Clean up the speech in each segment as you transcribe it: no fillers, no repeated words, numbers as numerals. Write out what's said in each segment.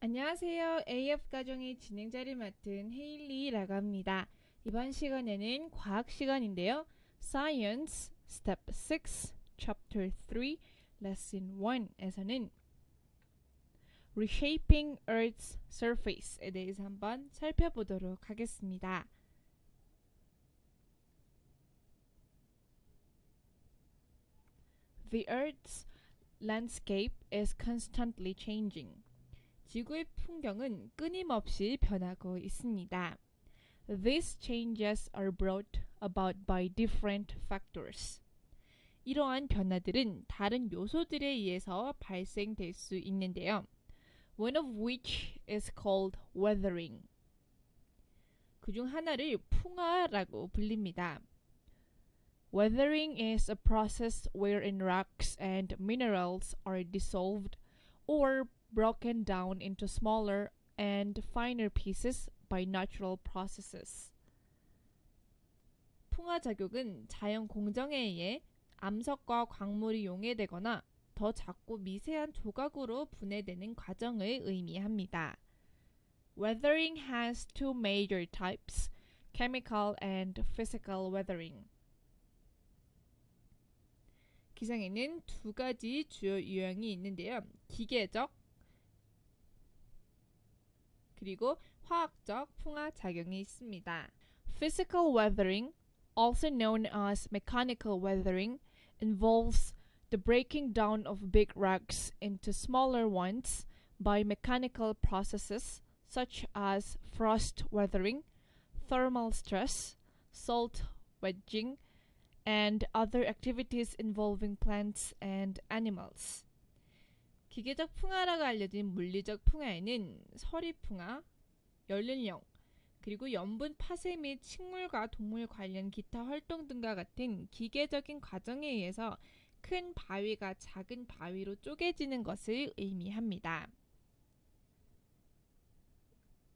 안녕하세요. AF 가정의 진행자를 맡은 헤일리라고 합니다. 이번 시간에는 과학 시간인데요. Science Step 6, Chapter 3, Lesson 1에서는 Reshaping Earth's Surface에 대해서 한번 살펴보도록 하겠습니다. The Earth's landscape is constantly changing. 지구의 풍경은 끊임없이 변하고 있습니다. These changes are brought about by different factors. 이러한 변화들은 다른 요소들에 의해서 발생될 수 있는데요. One of which is called weathering. 그중 하나를 풍화라고 불립니다. Weathering is a process wherein rocks and minerals are dissolved or broken down into smaller and finer pieces by natural processes. 풍화작용은 자연 공정에 의해 암석과 광물이 용해되거나 더 작고 미세한 조각으로 분해되는 과정을 의미합니다. Weathering has two major types, chemical and physical weathering. 기상에는 두 가지 주요 유형이 있는데요. 기계적 그리고 화학적 풍화 작용이 있습니다. Physical weathering, also known as mechanical weathering, involves the breaking down of big rocks into smaller ones by mechanical processes such as frost weathering, thermal stress, salt wedging, and other activities involving plants and animals. 기계적 풍화라고 알려진 물리적 풍화에는 서리풍화, 연륜령, 그리고 염분 파쇄 및 식물과 동물 관련 기타 활동 등과 같은 기계적인 과정에 의해서 큰 바위가 작은 바위로 쪼개지는 것을 의미합니다.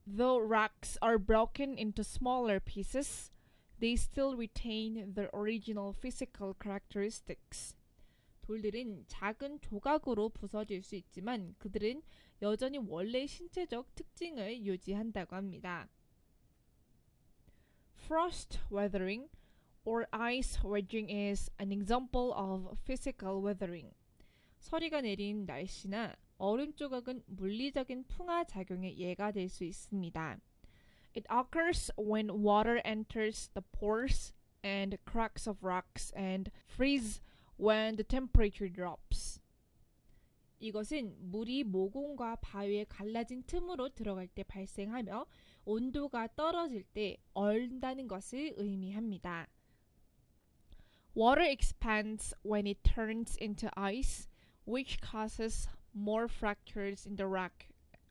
Though rocks are broken into smaller pieces, they still retain their original physical characteristics. 돌들은 작은 조각으로 부서질 수 있지만 그들은 여전히 원래 신체적 특징을 유지한다고 합니다. Frost weathering or ice wedging is an example of physical weathering. 서리가 내린 날씨나 얼음 조각은 물리적인 풍화 작용의 예가 될 수 있습니다. It occurs when water enters the pores and cracks of rocks and freeze when the temperature drops. 이것은 물이 모공과 바위의 갈라진 틈으로 들어갈 때 발생하며 온도가 떨어질 때 얼다는 것을 의미합니다. Water expands when it turns into ice, which causes more fractures in the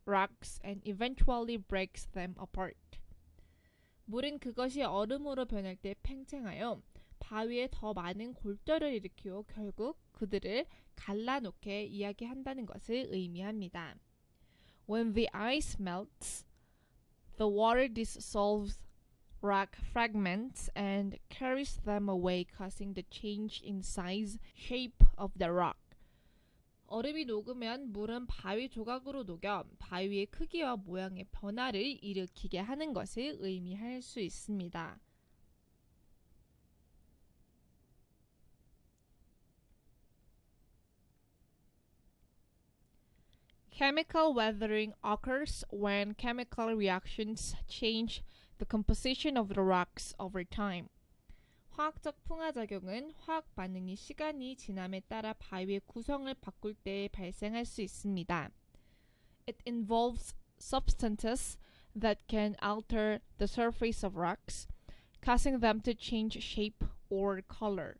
rocks and eventually breaks them apart. 물은 그것이 얼음으로 변할 때 팽창하여 바위에 더 많은 골절을 일으키고 결국 그들을 갈라놓게 이야기한다는 것을 의미합니다. When the ice melts, the water dissolves rock fragments and carries them away, causing the change in size, shape of the rock. 얼음이 녹으면 물은 바위 조각으로 녹여 바위의 크기와 모양의 변화를 일으키게 하는 것을 의미할 수 있습니다. Chemical weathering occurs when chemical reactions change the composition of the rocks over time. 화학적 풍화작용은 화학 반응이 시간이 지남에 따라 바위의 구성을 바꿀 때 발생할 수 있습니다. It involves substances that can alter the surface of rocks, causing them to change shape or color.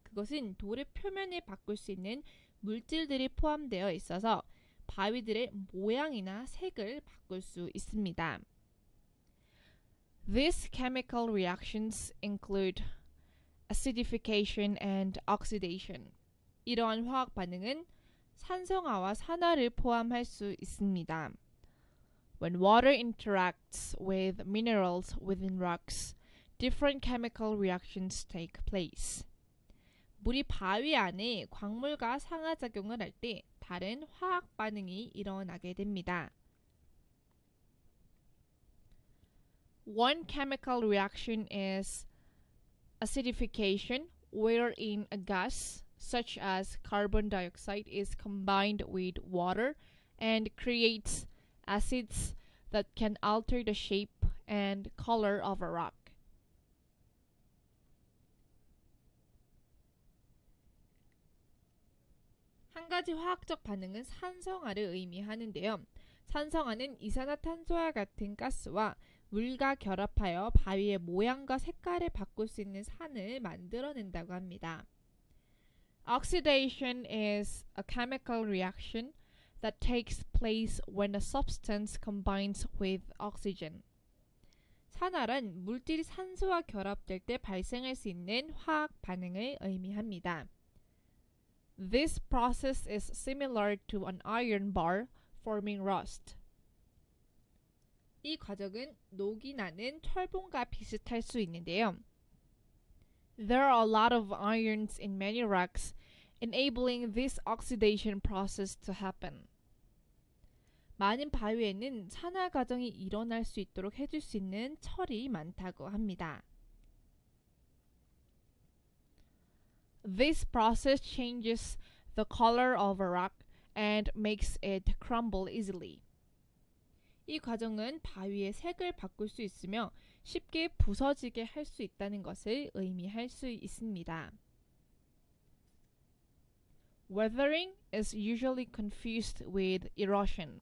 그것은 돌의 표면을 바꿀 수 있는 물질들이 포함되어 있어서 바위들의 모양이나 색을 바꿀 수 있습니다. These chemical reactions include acidification and oxidation. 이러한 화학 반응은 산성화와 산화를 포함할 수 있습니다. When water interacts with minerals within rocks, different chemical reactions take place. 물이 바위 안에 광물과 상하작용을 할 때 다른 화학 반응이 일어나게 됩니다. One chemical reaction is acidification, wherein a gas, such as carbon dioxide, is combined with water and creates acids that can alter the shape and color of a rock. 한 가지 화학적 반응은 산성화를 의미하는데요. 산성화는 이산화탄소와 같은 가스와 물과 결합하여 바위의 모양과 색깔을 바꿀 수 있는 산을 만들어낸다고 합니다. Oxidation is a chemical reaction that takes place when a substance combines with oxygen. 산화란 물질이 산소와 결합될 때 발생할 수 있는 화학 반응을 의미합니다. This process is similar to an iron bar forming rust. 이 과정은 녹이 나는 철봉과 비슷할 수 있는데요. There are a lot of irons in many rocks, enabling this oxidation process to happen. 많은 바위에는 산화 과정이 일어날 수 있도록 해줄 수 있는 철이 많다고 합니다. This process changes the color of a rock and makes it crumble easily. 이 과정은 바위의 색을 바꿀 수 있으며 쉽게 부서지게 할 수 있다는 것을 의미할 수 있습니다. Weathering is usually confused with erosion.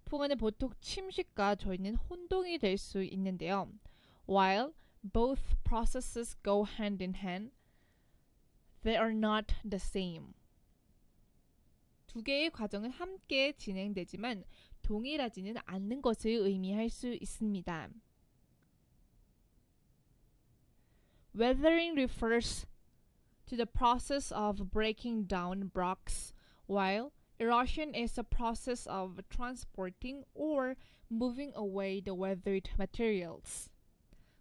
풍화는 보통 침식과 저희는 혼동이 될 수 있는데요. While both processes go hand in hand, they are not the same. 두 개의 과정은 함께 진행되지만 동일하지는 않는 것을 의미할 수 있습니다. Weathering refers to the process of breaking down rocks, while erosion is the process of transporting or moving away the weathered materials.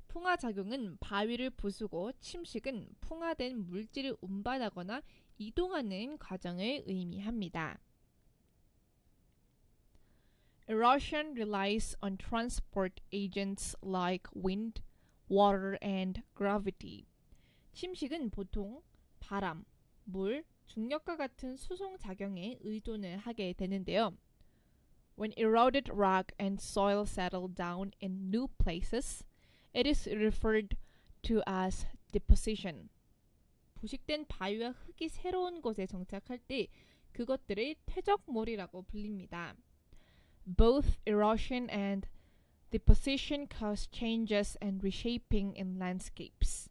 풍화작용은 바위를 부수고 침식은 풍화된 물질을 운반하거나 이동하는 과정을 의미합니다. Erosion relies on transport agents like wind, water, and gravity. 침식은 보통 바람, 물, 중력과 같은 수송 작용에 의존을 하게 되는데요. When eroded rock and soil settle down in new places, it is referred to as deposition. 부식된 바위와 흙이 새로운 곳에 정착할 때 그것들을 퇴적물이라고 불립니다. Both erosion and deposition cause changes and reshaping in landscapes.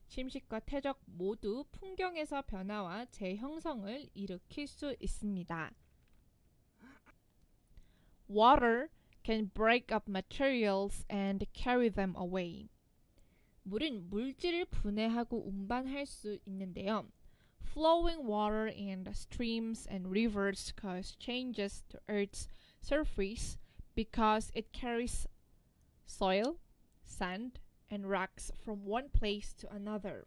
침식과 퇴적 모두 풍경에서 변화와 재형성을 일으킬 수 있습니다. Water can break up materials and carry them away. 물은 물질을 분해하고 운반할 수 있는데요. Flowing water and streams and rivers cause changes to Earth's surface because it carries soil, sand, and rocks from one place to another.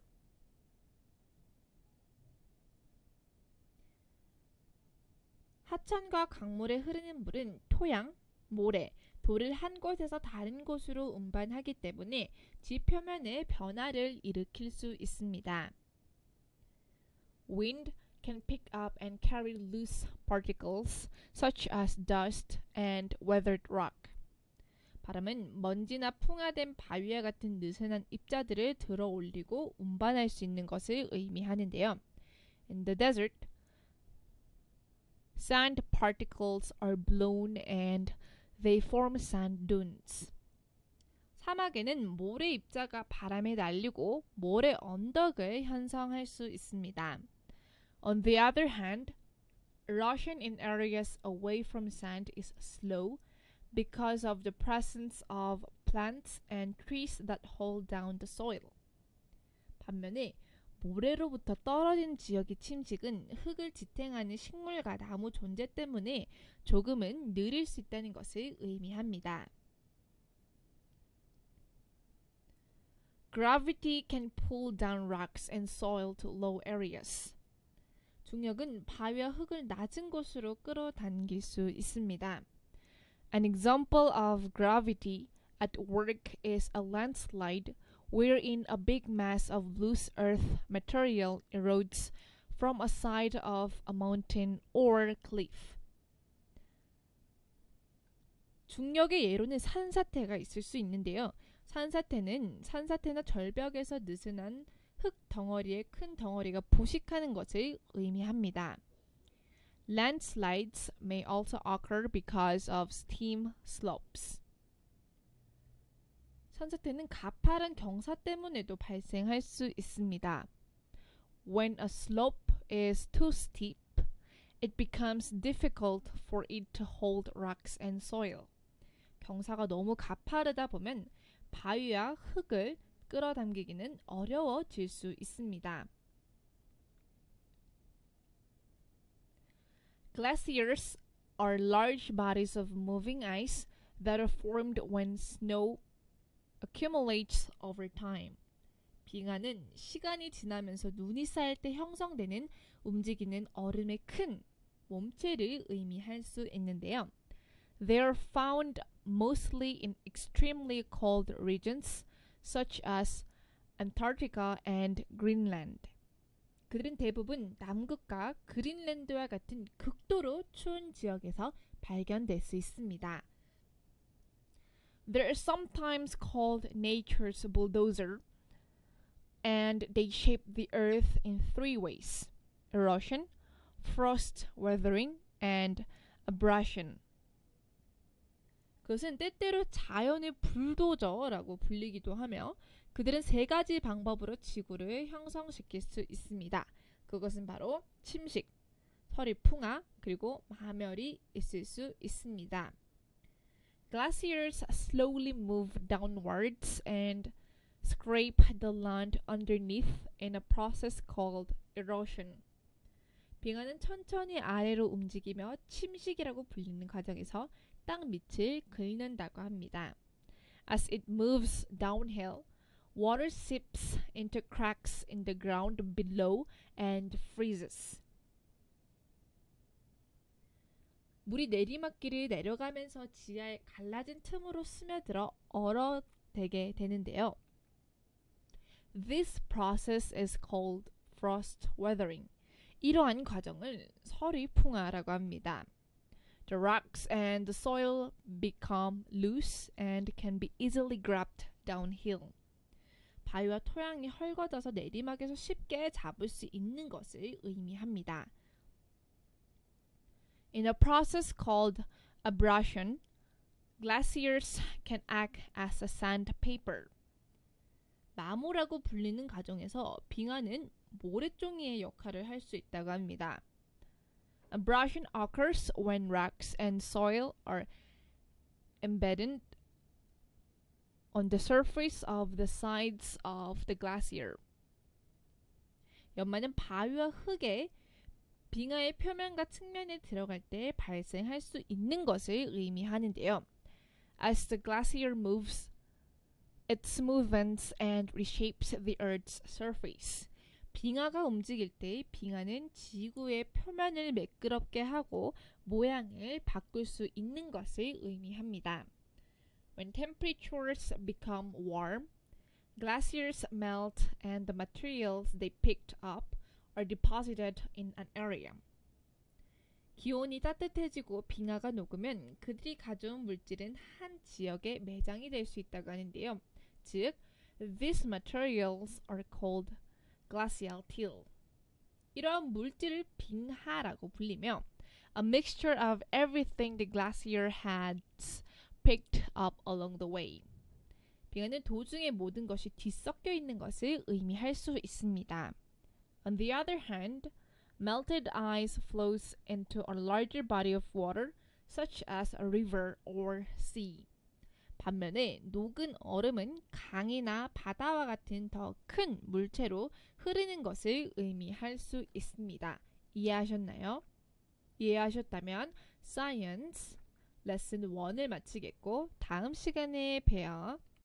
하천과 강물에 흐르는 물은 토양, 모래, 돌을 한 곳에서 다른 곳으로 운반하기 때문에 지표면의 변화를 일으킬 수 있습니다. Wind can pick up and carry loose particles such as dust and weathered rock. 바람은 먼지나 풍화된 바위와 같은 느슨한 입자들을 들어 올리고 운반할 수 있는 것을 의미하는데요. In the desert, sand particles are blown and they form sand dunes. 사막에는 모래 입자가 바람에 날리고 모래 언덕을 형성할 수 있습니다. On the other hand, erosion in areas away from sand is slow because of the presence of plants and trees that hold down the soil. 반면에 모래로부터 떨어진 지역의 침식은 흙을 지탱하는 식물과 나무 존재 때문에 조금은 느릴 수 있다는 것을 의미합니다. Gravity can pull down rocks and soil to low areas. 중력은 바위와 흙을 낮은 곳으로 끌어당길 수 있습니다. An example of gravity at work is a landslide wherein a big mass of loose earth material erodes from a side of a mountain or cliff. 중력의 예로는 산사태가 있을 수 있는데요. 산사태나 절벽에서 느슨한 흙 덩어리에 큰 덩어리가 부식하는 것을 의미합니다. Landslides may also occur because of steep slopes. 산사태는 가파른 경사 때문에도 발생할 수 있습니다. When a slope is too steep, it becomes difficult for it to hold rocks and soil. 경사가 너무 가파르다 보면 바위와 흙을 끌어당기기는 어려워질 수 있습니다. Glaciers are large bodies of moving ice that are formed when snow accumulates over time. 빙하는 시간이 지나면서 눈이 쌓일 때 형성되는 움직이는 얼음의 큰 몸체를 의미할 수 있는데요. They are found mostly in extremely cold regions such as Antarctica and Greenland. 그들은 대부분 남극과 그린랜드와 같은 극도로 추운 지역에서 발견될 수 있습니다. They are sometimes called nature's bulldozer, and they shape the earth in three ways: erosion, frost weathering, and abrasion. 그것은 때때로 자연의 불도저라고 불리기도 하며 그들은 세 가지 방법으로 지구를 형성시킬 수 있습니다. 그것은 바로 침식, 서리풍화, 그리고 마멸이 있을 수 있습니다. Glaciers slowly move downwards and scrape the land underneath in a process called erosion. 빙하는 천천히 아래로 움직이며 침식이라고 불리는 과정에서 땅 밑을 긁는다고 합니다. As it moves downhill, water seeps into cracks in the ground below and freezes. 물이 내리막길을 내려가면서 지하에 갈라진 틈으로 스며들어 얼어대게 되는데요. This process is called frost weathering. 이러한 과정을 서리풍화라고 합니다. The rocks and the soil become loose and can be easily grabbed downhill. 바위와 토양이 헐거져서 내리막에서 쉽게 잡을 수 있는 것을 의미합니다. In a process called abrasion, glaciers can act as a sandpaper. 마모라고 불리는 과정에서 빙하는 모래종이의 역할을 할 수 있다고 합니다. Abrasion occurs when rocks and soil are embedded on the surface of the sides of the glacier. 연마는 바위와 흙에 빙하의 표면과 측면에 들어갈 때 발생할 수 있는 것을 의미하는데요. As the glacier moves, it smoothens and reshapes the Earth's surface. 빙하가 움직일 때 빙하는 지구의 표면을 매끄럽게 하고 모양을 바꿀 수 있는 것을 의미합니다. When temperatures become warm, glaciers melt and the materials they picked up are deposited in an area. 기온이 따뜻해지고 빙하가 녹으면 그들이 가져온 물질은 한 지역에 매장이 될 수 있다고 하는데요. 즉, these materials are called glacial till. 이러한 물질을 빙하라고 불리며 a mixture of everything the glacier has picked up along the way. 빙하는 도중에 모든 것이 뒤섞여 있는 것을 의미할 수 있습니다. On the other hand, melted ice flows into a larger body of water, such as a river or sea. 반면에 녹은 얼음은 강이나 바다와 같은 더 큰 물체로 흐르는 것을 의미할 수 있습니다. 이해하셨나요? 이해하셨다면 Science 레슨 1을 마치겠고 다음 시간에 봬요.